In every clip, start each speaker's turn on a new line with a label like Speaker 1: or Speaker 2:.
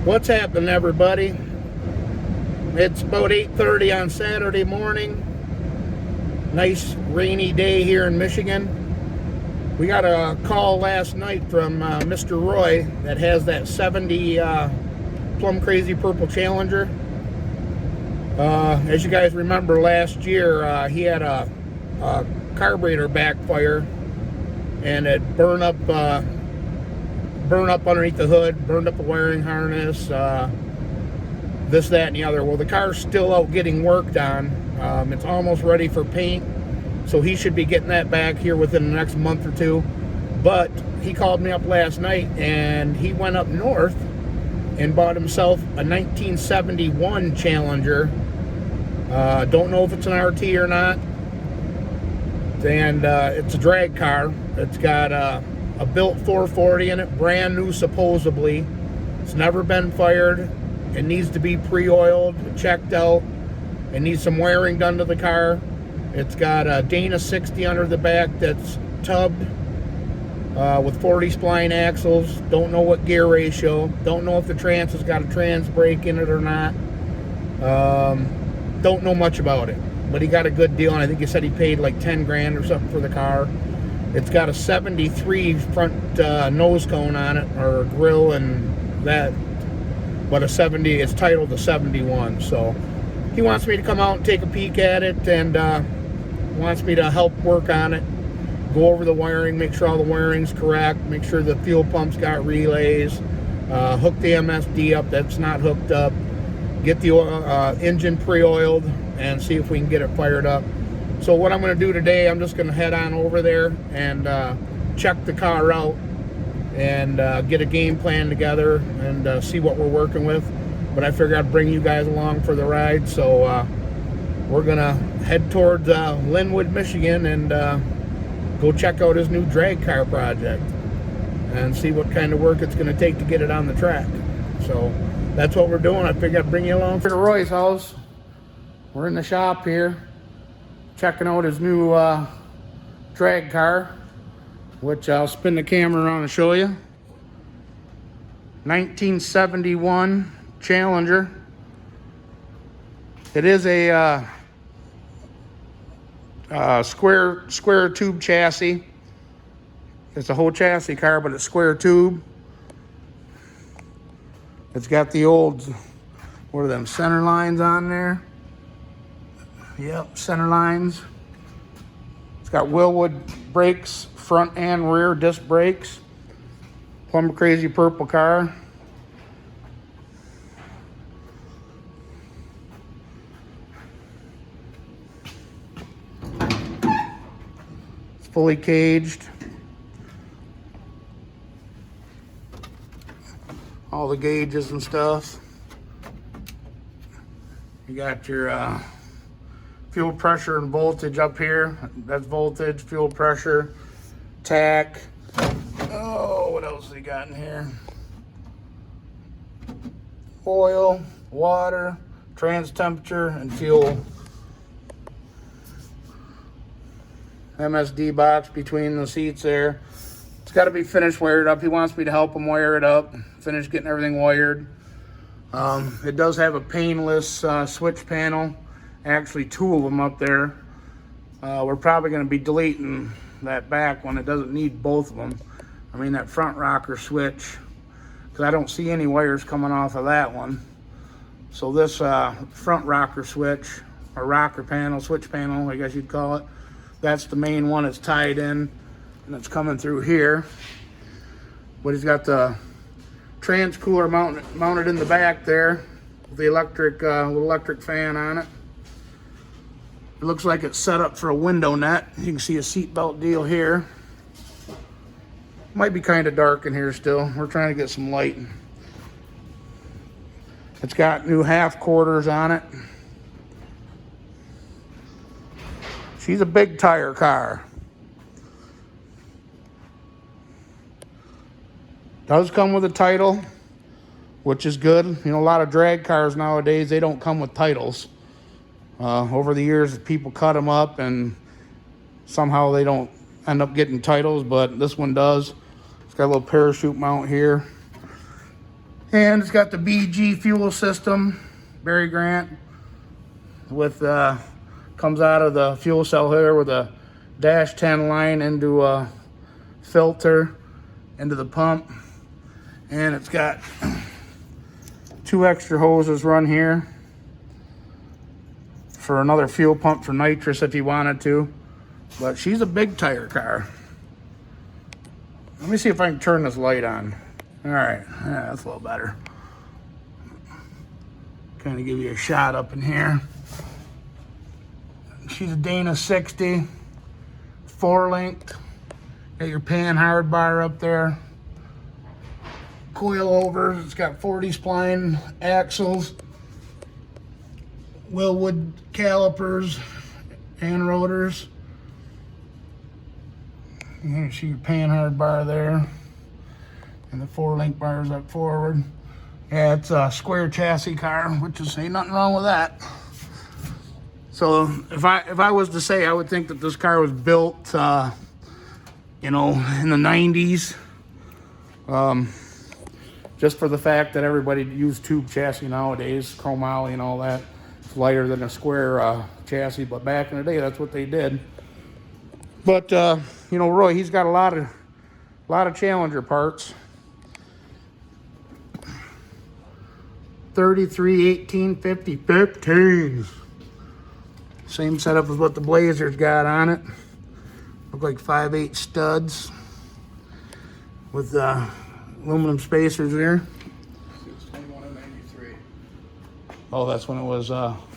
Speaker 1: What's happening, everybody? It's about 8:30 on Saturday morning. Nice rainy day here in Michigan. We got a call last night from Mr. Roy that has that 70 Plum Crazy Purple Challenger. As you guys remember, last year he had a carburetor backfire and it burned up underneath the hood, burned up the wiring harness, this, that, and the other. Well, the car's still out getting worked on. It's almost ready for paint, so he should be getting that back here within the next month or two. But he called me up last night, and he went up north and bought himself a 1971 Challenger. Don't know if it's an RT or not. And it's a drag car. It's got a built 440 in it, brand new supposedly. It's never been fired. It needs to be pre-oiled, checked out. It needs some wiring done to the car. It's got a Dana 60 under the back that's tubbed with 40 spline axles. Don't know what gear ratio. Don't know if the trans has got a trans brake in it or not. Don't know much about it, but he got a good deal, and I think he said he paid like 10 grand or something for the car. It's got a 73 front nose cone on it, or grill and that, but a 70, it's titled the 71. So he wants me to come out and take a peek at it, and wants me to help work on it, go over the wiring, make sure all the wiring's correct, make sure the fuel pump's got relays, hook the MSD up that's not hooked up, get the engine pre-oiled, and see if we can get it fired up. So what I'm going to do today, I'm just going to head on over there and check the car out and get a game plan together and see what we're working with. But I figured I'd bring you guys along for the ride. So we're going to head towards Linwood, Michigan, and go check out his new drag car project and see what kind of work it's going to take to get it on the track. So that's what we're doing. I figured I'd bring you along to Roy's house. We're in the shop here, checking out his new drag car, which I'll spin the camera around and show you. 1971 Challenger. It is a square tube chassis. It's a whole chassis car, but it's square tube. It's got the old, what are them, center lines on there? Yep, center lines. It's got Willwood brakes, front and rear disc brakes. Plum Crazy Purple car. It's fully caged. All the gauges and stuff. You got your fuel pressure and voltage up here. That's voltage, fuel pressure, tach. Oh, what else they got in here? Oil, water, trans temperature, and fuel. MSD box between the seats there. It's got to be finished wired up. He wants me to help him wire it up, finish getting everything wired. It does have a painless switch panel. Actually, two of them up there. We're probably going to be deleting that back one. It doesn't need both of them. I mean, that front rocker switch, because I don't see any wires coming off of that one. So this front rocker switch, or rocker panel, switch panel, I guess you'd call it, that's the main one. It's tied in, and it's coming through here. But he's got the trans cooler mounted in the back there with the electric fan on it. It looks like it's set up for a window net. You can see a seat belt deal here. Might be kind of dark in here still. We're trying to get some light. It's got new half quarters on it. She's a big tire car. Does come with a title, which is good. You know, a lot of drag cars nowadays, they don't come with titles. Over the years, people cut them up and somehow they don't end up getting titles, but this one does. It's got a little parachute mount here. And it's got the BG fuel system, Barry Grant, with comes out of the fuel cell here with a dash 10 line into a filter into the pump. And it's got 2 extra hoses run here for another fuel pump for nitrous if you wanted to. But she's a big tire car. Let me see if I can turn this light on. All right, yeah, that's a little better. Kind of give you a shot up in here. She's a Dana 60, 4-link. Got your pan hard bar up there. Coil overs, it's got 40 spline axles. Willwood calipers and rotors. You can see your pan hard bar there. And the 4-link bars up forward. Yeah, it's a square chassis car, which is ain't nothing wrong with that. So if I was to say, I would think that this car was built, you know, in the 90s. Just for the fact that everybody use tube chassis nowadays, chromoly and all that. It's lighter than a square chassis, but back in the day, that's what they did. But you know, Roy, he's got a lot of Challenger parts. 33, 18, 50, 15s. Same setup as what the Blazer's got on it. Look like 5/8 studs with aluminum spacers there.
Speaker 2: 621 and 93.
Speaker 1: Oh, that's when it was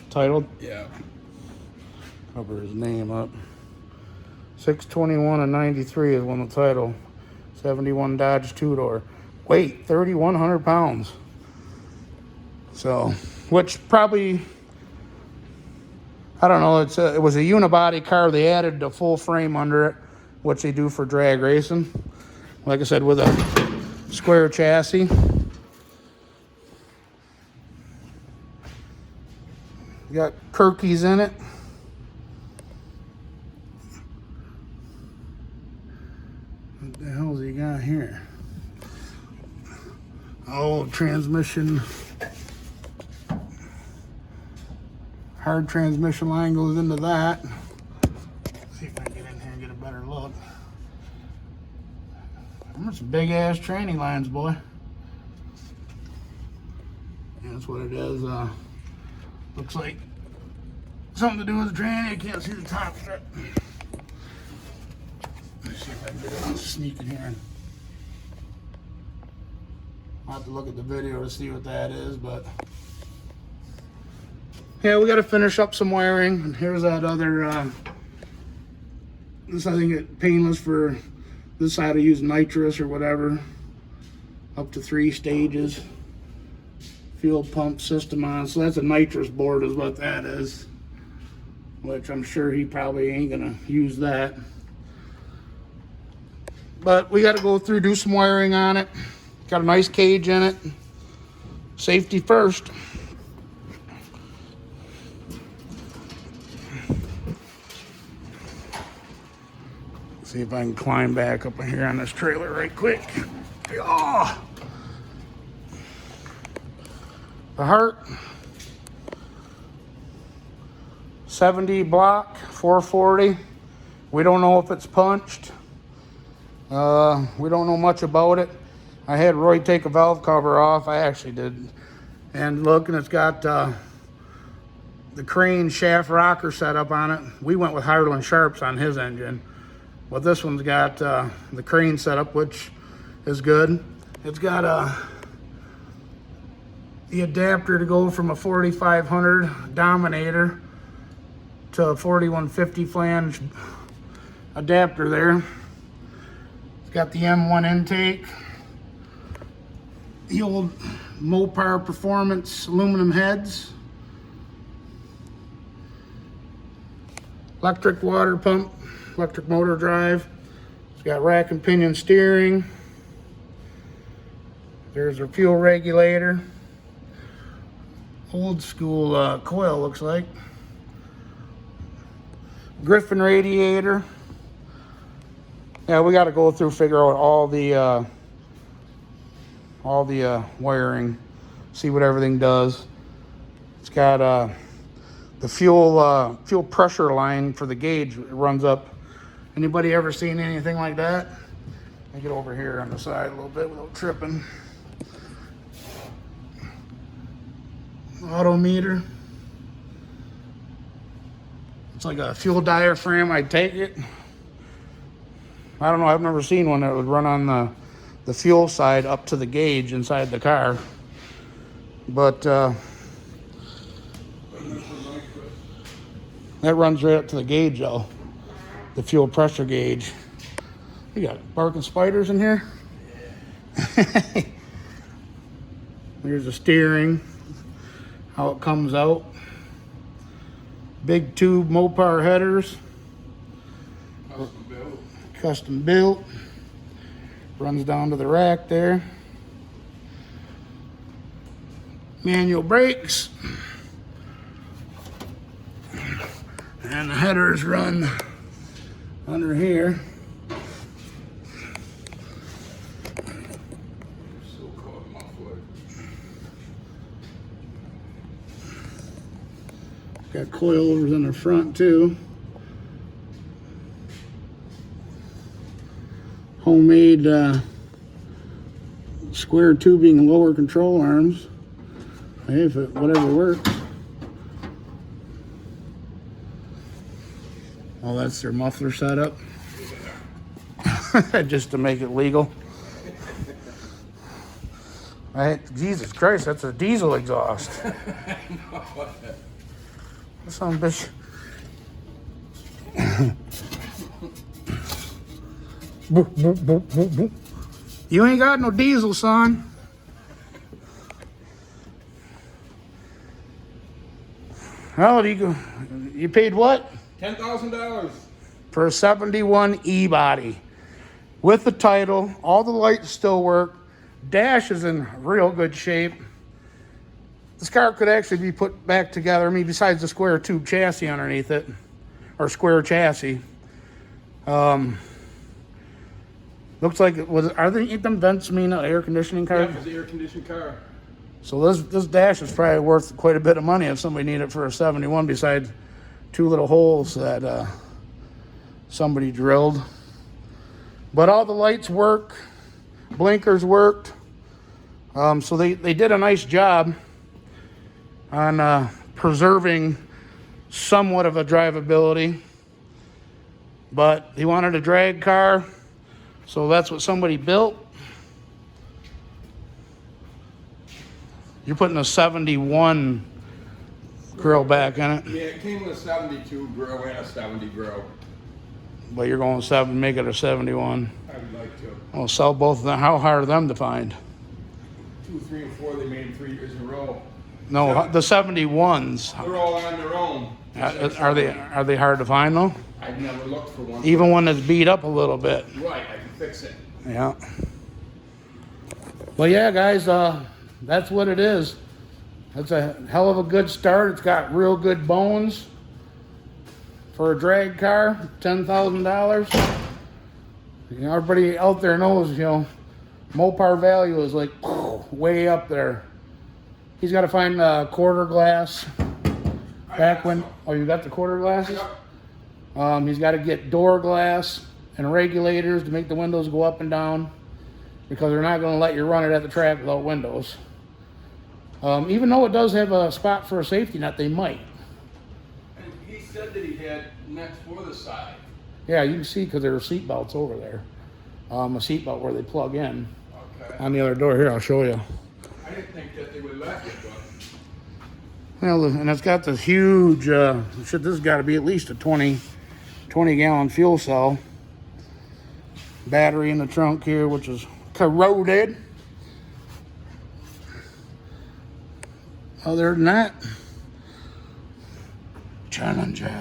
Speaker 1: titled?
Speaker 2: Yeah.
Speaker 1: Cover his name up. 621 and 93 is when the title. 71 Dodge 2-door. Weight, 3,100 pounds. So, which probably, I don't know, it was a unibody car. They added a full frame under it, which they do for drag racing. Like I said, with a square chassis. You got Kirkies in it. What the hell's he got here? Oh, transmission. Hard transmission line goes into that. Let's see if I can get in here and get a better look. That's big ass tranny lines, boy. Yeah, that's what it is. Looks like something to do with the tranny. I can't see the top of it. Let's see if I can get it sneaking here. I'll have to look at the video to see what that is, but yeah, we got to finish up some wiring. And here's that other, this I think it's painless for this side to use nitrous or whatever. Up to 3 stages. Fuel pump system on. So that's a nitrous board is what that is. Which I'm sure he probably ain't gonna use that. But we got to go through, do some wiring on it. Got a nice cage in it. Safety first. See if I can climb back up here on this trailer right quick. Oh! The heart. 70 block, 440. We don't know if it's punched. We don't know much about it. I had Roy take a valve cover off. I actually did. And look, and it's got the crane shaft rocker set up on it. We went with Harlan Sharps on his engine. But this one's got the crane setup, which is good. It's got the adapter to go from a 4500 Dominator to a 4150 flange adapter there. It's got the M1 intake. The old Mopar Performance aluminum heads. Electric water pump. Electric motor drive. It's got rack and pinion steering. There's our fuel regulator. Old school coil looks like. Griffin radiator. Yeah, we got to go through, figure out all the all the wiring, see what everything does. It's got the fuel pressure line for the gauge. It runs up. Anybody ever seen anything like that? Let me get over here on the side a little bit without tripping. Autometer. It's like a fuel diaphragm, I'd take it. I don't know, I've never seen one that would run on the fuel side up to the gauge inside the car. But that runs right up to the gauge though. The fuel pressure gauge. You got barking spiders in here? Here's the steering, how it comes out. Big tube Mopar headers. Custom built. Runs down to the rack there. Manual brakes. And the headers run under here. Got coilovers in the front too. Homemade square tubing and lower control arms. Hey, if it whatever works. Oh, that's their muffler setup. Just to make it legal. Right? Jesus Christ, that's a diesel exhaust. Son of a bitch. You ain't got no diesel, son. Well, you paid what?
Speaker 2: $10,000.
Speaker 1: For a 71 E-body. With the title, all the lights still work. Dash is in real good shape. This car could actually be put back together. I mean, besides the square tube chassis underneath it, or square chassis. Looks like it was. Are them vents mean an air conditioning car?
Speaker 2: Yeah, it's an air conditioned car.
Speaker 1: So this dash is probably worth quite a bit of money if somebody needed it for a 71. Besides two little holes that somebody drilled. But all the lights work, blinkers worked. So they did a nice job on preserving somewhat of a drivability, but he wanted a drag car, so that's what somebody built. You're putting a 71 grill back in it.
Speaker 2: Yeah, it came with a 72 grill and a 70 grill.
Speaker 1: But you're going 7, make it a 71.
Speaker 2: I would like to.
Speaker 1: I'll sell both of them. How hard are them to find?
Speaker 2: 2, 3, and 4, they made them 3 years in a row.
Speaker 1: No, the 71s.
Speaker 2: They're all on their own.
Speaker 1: Are they hard to find though?
Speaker 2: I've never looked for one.
Speaker 1: Even one that's beat up a little bit.
Speaker 2: Right, I can fix it.
Speaker 1: Yeah. Well, yeah, guys, that's what it is. It's a hell of a good start. It's got real good bones for a drag car. $10,000. You know, everybody out there knows, you know, Mopar value is like way up there. He's got to find quarter glass back when. Oh, you got the quarter glasses?
Speaker 2: Yep.
Speaker 1: He's got to get door glass and regulators to make the windows go up and down, because they're not going to let you run it at the track without windows. Even though it does have a spot for a safety net, they might.
Speaker 2: And he said that he had nets for the side.
Speaker 1: Yeah, you can see because there are seat belts over there. A seat belt where they plug in.
Speaker 2: Okay.
Speaker 1: On the other door here, I'll show you.
Speaker 2: I didn't think that they would let it, but.
Speaker 1: Well, and it's got this huge, this has got to be at least a 20 gallon fuel cell. Battery in the trunk here, which is corroded. Other than that, Challenger.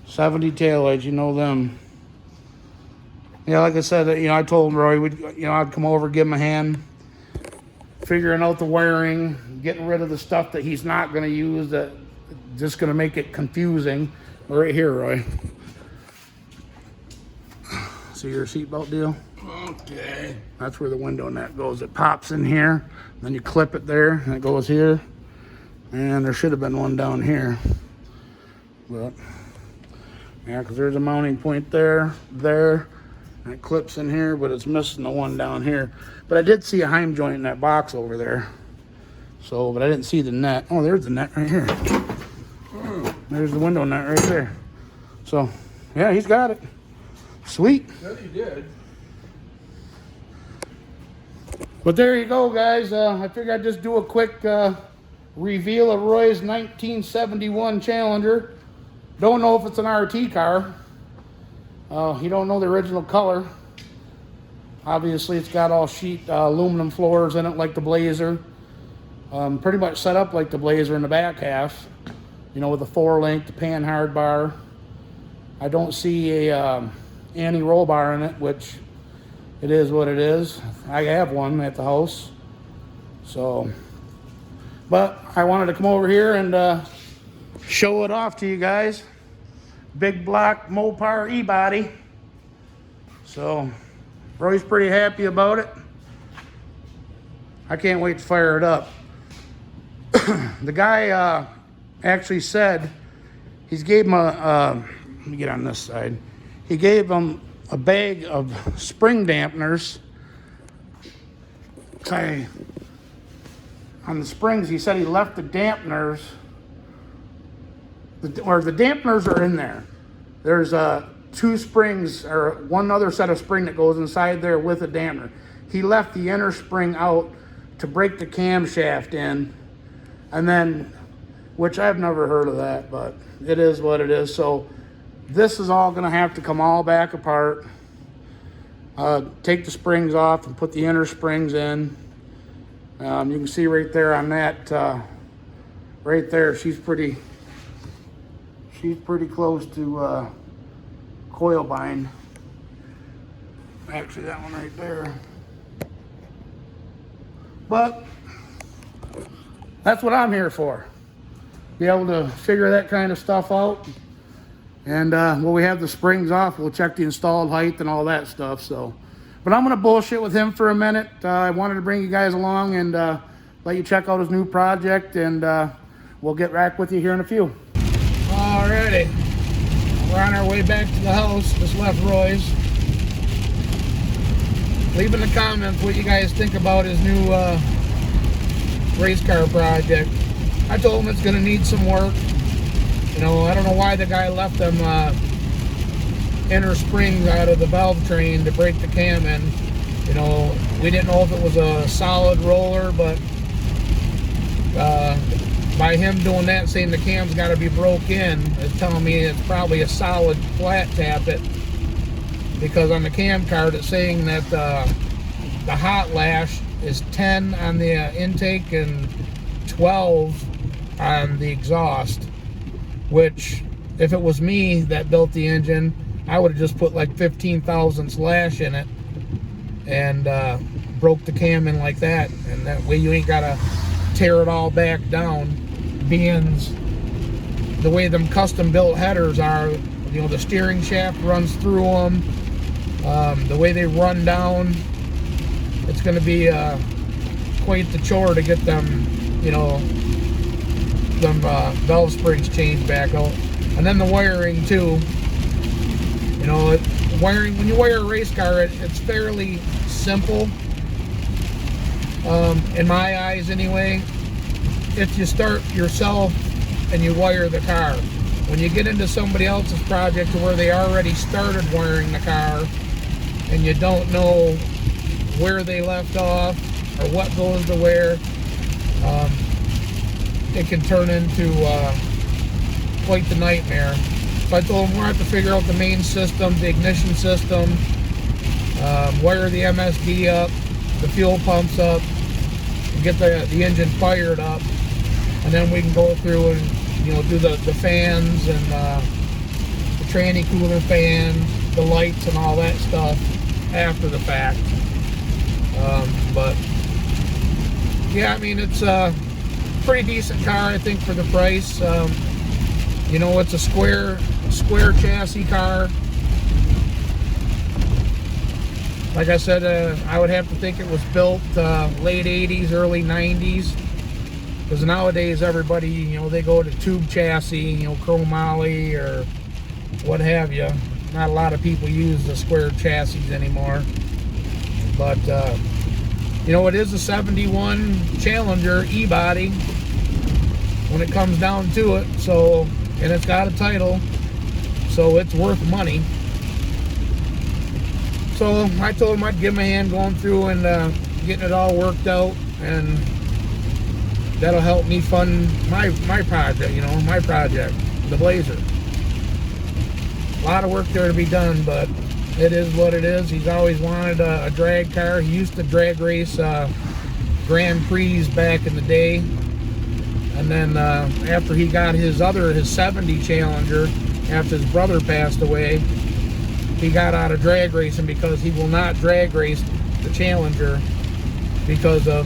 Speaker 1: 70 taillights, you know them. Yeah, like I said, you know, I told Roy, I'd come over, give him a hand, figuring out the wiring, getting rid of the stuff that he's not going to use, that just going to make it confusing. Right here, Roy. see your seatbelt deal?
Speaker 2: Okay.
Speaker 1: That's where the window net goes. It pops in here, then you clip it there, and it goes here. And there should have been one down here. But, yeah, because there's a mounting point there, and it clips in here, but it's missing the one down here. But I did see a Heim joint in that box over there. So, but I didn't see the net. Oh, there's the net right here. There's the window net right there. So, yeah, he's got it. Sweet.
Speaker 2: Said he did.
Speaker 1: But there you go, guys. I figured I'd just do a quick reveal of Roy's 1971 Challenger. Don't know if it's an RT car. You don't know the original color. Obviously, it's got all sheet aluminum floors in it like the Blazer. Pretty much set up like the Blazer in the back half. You know, with the 4-link, the pan hard bar. I don't see a anti-roll bar in it, which it is what it is. I have one at the house. So, but I wanted to come over here and show it off to you guys. Big block Mopar E-body. So, Roy's pretty happy about it. I can't wait to fire it up. The guy actually said he's gave him a let me get on this side. He gave him a bag of spring dampeners. Okay. On the springs, he said he left the dampeners, the dampeners are in there. There's 2 springs or one other set of spring that goes inside there with a dampener. He left the inner spring out to break the camshaft in, and then, which I've never heard of that, but it is what it is. So this is all going to have to come all back apart. Take the springs off and put the inner springs in. You can see right there on that, right there, she's pretty close to coil bind. Actually, that one right there. But that's what I'm here for. Be able to figure that kind of stuff out. And when we have the springs off, we'll check the installed height and all that stuff. So, but I'm gonna bullshit with him for a minute. I wanted to bring you guys along and let you check out his new project, and we'll get back with you here in a few. Alrighty, we're on our way back to the house. Just left Roy's. Leave in the comments what you guys think about his new race car project. I told him it's gonna need some work. You know, I don't know why the guy left them inner springs out of the valve train to break the cam in. You know, we didn't know if it was a solid roller, but by him doing that, saying the cam's got to be broke in, it's telling me it's probably a solid flat tappet, because on the cam card it's saying that the hot lash is 10 on the intake and 12 on the exhaust, which if it was me that built the engine, I would have just put like 15 thousandths lash in it and broke the cam in like that, and that way you ain't gotta tear it all back down. Being the way them custom built headers are, you know, the steering shaft runs through them, the way they run down, it's going to be quite the chore to get them, you know, them valve springs changed back out. And then the wiring too, you know, wiring, when you wire a race car, it's fairly simple, in my eyes anyway, if you start yourself and you wire the car. When you get into somebody else's project to where they already started wiring the car and you don't know where they left off or what goes to where, it can turn into quite the nightmare. So I told them we're going to have to figure out the main system, the ignition system, wire the MSD up, the fuel pumps up, and get the engine fired up, and then we can go through and, you know, do the fans and the tranny cooler fans, the lights and all that stuff after the fact. But yeah, I mean, it's a pretty decent car, I think, for the price. You know, it's a square chassis car. Like I said, I would have to think it was built late 80s, early 90s. Because nowadays everybody, you know, they go to tube chassis, you know, chromoly or what have you. Not a lot of people use the square chassis anymore. But, you know, it is a 71 Challenger E-body when it comes down to it. So, and it's got a title, so it's worth money. So I told him I'd give him a hand going through and getting it all worked out, and that'll help me fund my project, you know, my project, the Blazer. A lot of work there to be done, but it is what it is. He's always wanted a drag car. He used to drag race Grand Prix back in the day. And then after he got his 70 Challenger, after his brother passed away, he got out of drag racing because he will not drag race the Challenger because of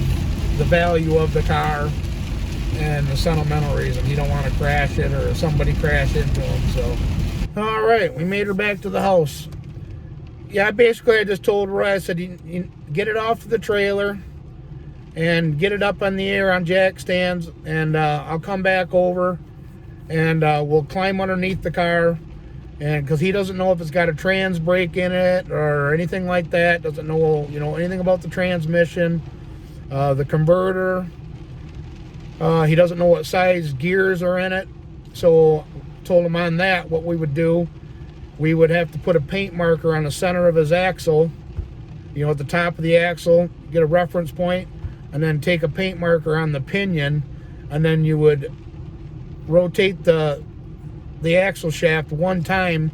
Speaker 1: the value of the car and the sentimental reason. He don't want to crash it or somebody crash into him. So, all right, we made her back to the house. Yeah, basically I just told Roy, I said, you get it off the trailer and get it up on the air on jack stands, and I'll come back over and we'll climb underneath the car. And because he doesn't know if it's got a trans brake in it or anything like that, doesn't know, you know, anything about the transmission, the converter. He doesn't know what size gears are in it. So told him on that what we would do. We would have to put a paint marker on the center of his axle, you know, at the top of the axle, get a reference point, and then take a paint marker on the pinion, and then you would rotate the axle shaft one time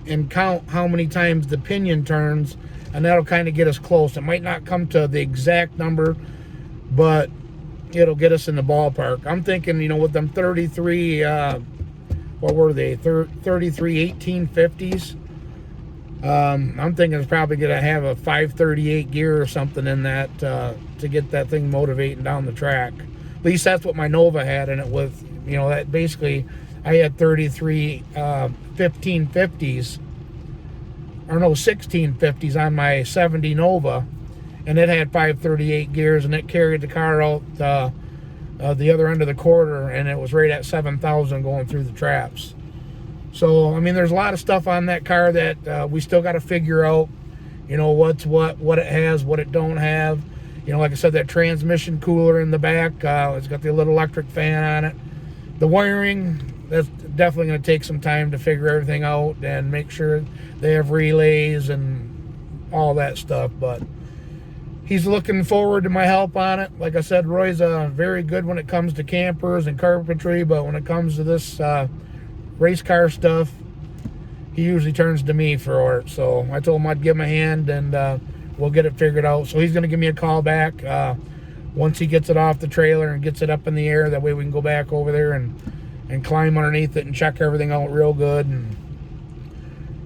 Speaker 1: and count how many times the pinion turns, and that'll kind of get us close. It might not come to the exact number, but it'll get us in the ballpark. I'm thinking, you know, with them 33, what were they, 33 1850s, I'm thinking it's probably going to have a 538 gear or something in that to get that thing motivating down the track. At least that's what my Nova had in it with, you know, that basically I had 33 1550s, or no, 1650s on my 70 Nova, and it had 538 gears, and it carried the car out the other end of the quarter, and it was right at 7,000 going through the traps. So, I mean, there's a lot of stuff on that car that we still got to figure out, you know, what's what it has, what it don't have. You know, like I said, that transmission cooler in the back, it's got the little electric fan on it. The wiring, that's definitely going to take some time to figure everything out and make sure they have relays and all that stuff. But he's looking forward to my help on it. Like I said, Roy's very good when it comes to campers and carpentry, but when it comes to this race car stuff, he usually turns to me for it. So I told him I'd give him a hand, and we'll get it figured out. So he's going to give me a call back once he gets it off the trailer and gets it up in the air. That way we can go back over there and climb underneath it and check everything out real good,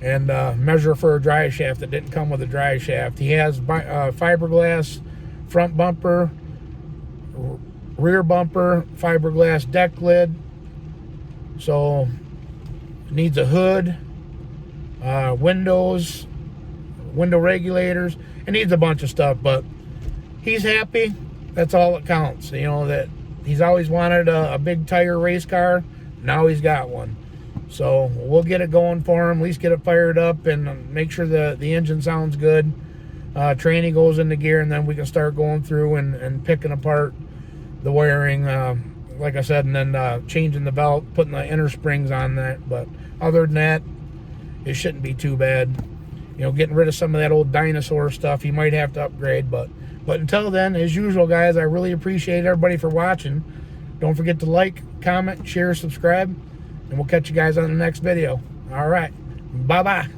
Speaker 1: and measure for a drive shaft that didn't come with a drive shaft. He has fiberglass front bumper, rear bumper, fiberglass deck lid. So it needs a hood, windows, window regulators. It needs a bunch of stuff, but he's happy. That's all that counts. You know, that he's always wanted a big tire race car. Now he's got one. So we'll get it going for him, at least get it fired up and make sure the engine sounds good. Training goes into gear, and then we can start going through and picking apart the wiring, like I said, and then changing the belt, putting the inner springs on that. But other than that, it shouldn't be too bad. You know, getting rid of some of that old dinosaur stuff, you might have to upgrade. But until then, as usual, guys, I really appreciate everybody for watching. Don't forget to like, comment, share, subscribe, and we'll catch you guys on the next video. All right. Bye-bye.